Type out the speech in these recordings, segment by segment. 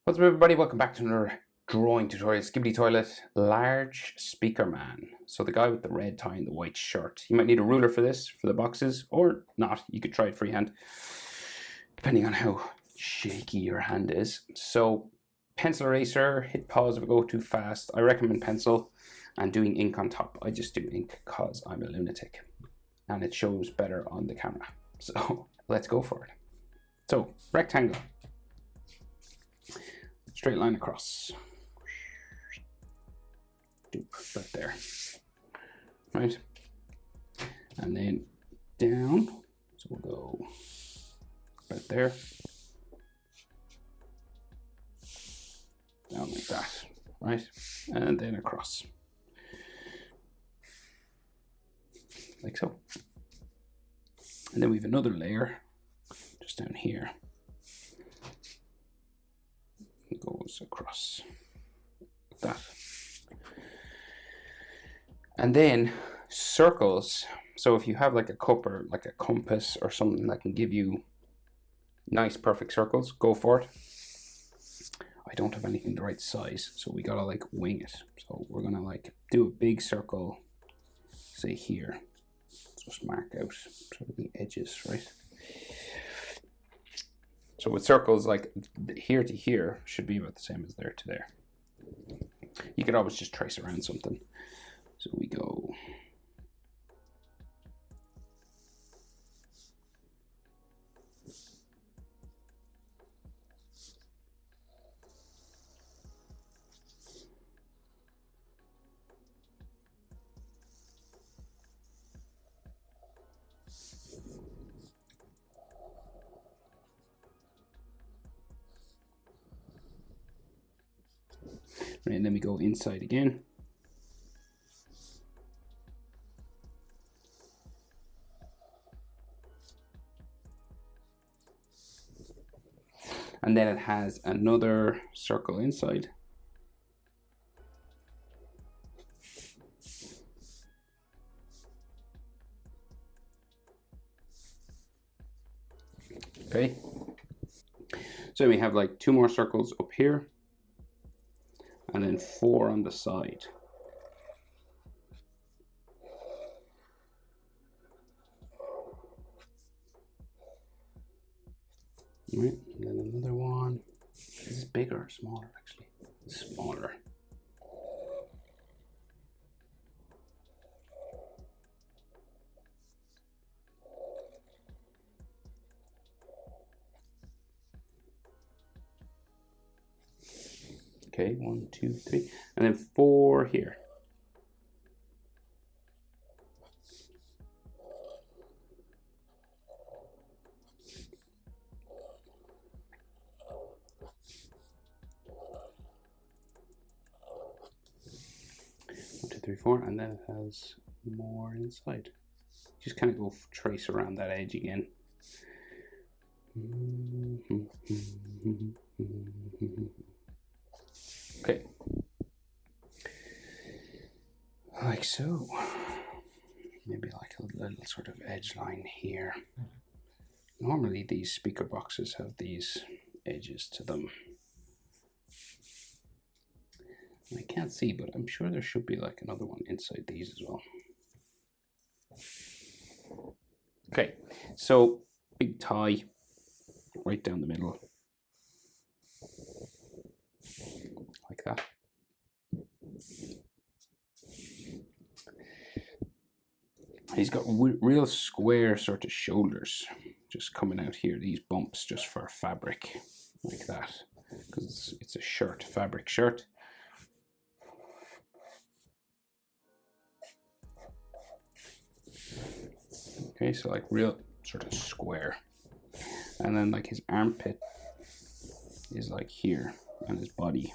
What's up everybody, welcome back to another drawing tutorial. Skibidi toilet, large speaker man. So the guy with the red tie and the white shirt. You might need a ruler for this, for the boxes, or not. You could try it freehand, depending on how shaky your hand is. So pencil eraser, hit pause if I go too fast. I recommend pencil and doing ink on top. I just do ink because I'm a lunatic and it shows better on the camera. So let's go for it. So rectangle. Straight line across. Right there. Right? And then down. So we'll go right there. Down like that. Right? And then across. Like so. And then we have another layer just down here. It goes across like that. And then circles. So if you have like a cup or like a compass or something that can give you nice perfect circles, go for it. I don't have anything the right size, so we gotta like wing it. So we're gonna like do a big circle, say here. Just mark out sort of the edges, right? So with circles, like here to here should be about the same as there to there. You could always just trace around something. So we go right, and then we go inside again. And then it has another circle inside. Okay. So we have like 2 more circles up here. And then 4 on the side. Right, and then another one. This is bigger or smaller actually? Smaller. Okay, 1, 2, 3, and then 4 here. One, 2, 3, 4, and then it has more inside. Just kind of go trace around that edge again. Okay, like so. Maybe like a little sort of edge line here. Normally these speaker boxes have these edges to them. I can't see, but I'm sure there should be like another one inside these as well. Okay, so big tie right down the middle, like that. He's got real square sort of shoulders just coming out here, these bumps just for fabric, like that, because it's a shirt, fabric shirt. Okay, so like real sort of square. And then like his armpit is like here, and his body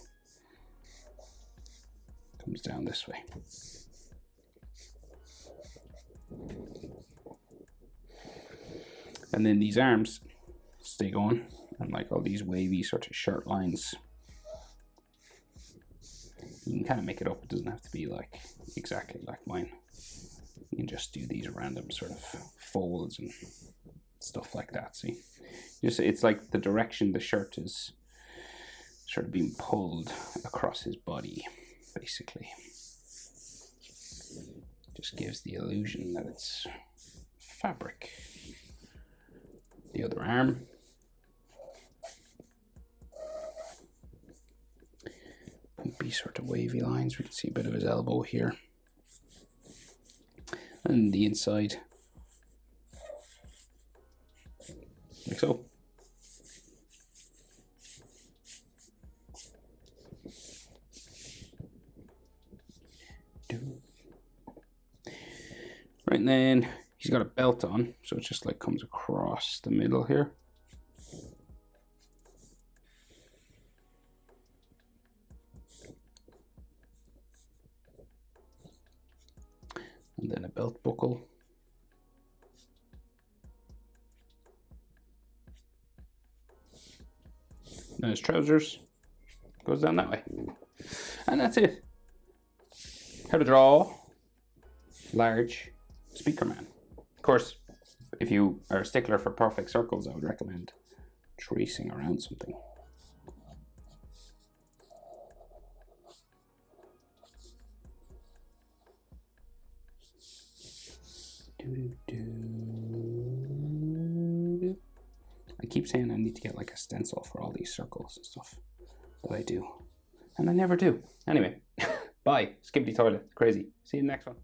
comes down this way. And then these arms stay going, and like all these wavy sort of shirt lines. You can kind of make it up, it doesn't have to be like exactly like mine. You can just do these random sort of folds and stuff like that. See, just it's like the direction the shirt is sort of being pulled across his body, basically. Just gives the illusion that it's fabric. The other arm. Be sort of wavy lines. We can see a bit of his elbow here. And the inside. Like so. Right, and then he's got a belt on, so it just like comes across the middle here. And then a belt buckle. Now his trousers goes down that way. And that's it. How to draw large Speakerman. Of course, if you are a stickler for perfect circles, I would recommend tracing around something. I keep saying I need to get like a stencil for all these circles and stuff, but I do, and I never do. Anyway, bye. Skibidi toilet. Crazy. See you in the next one.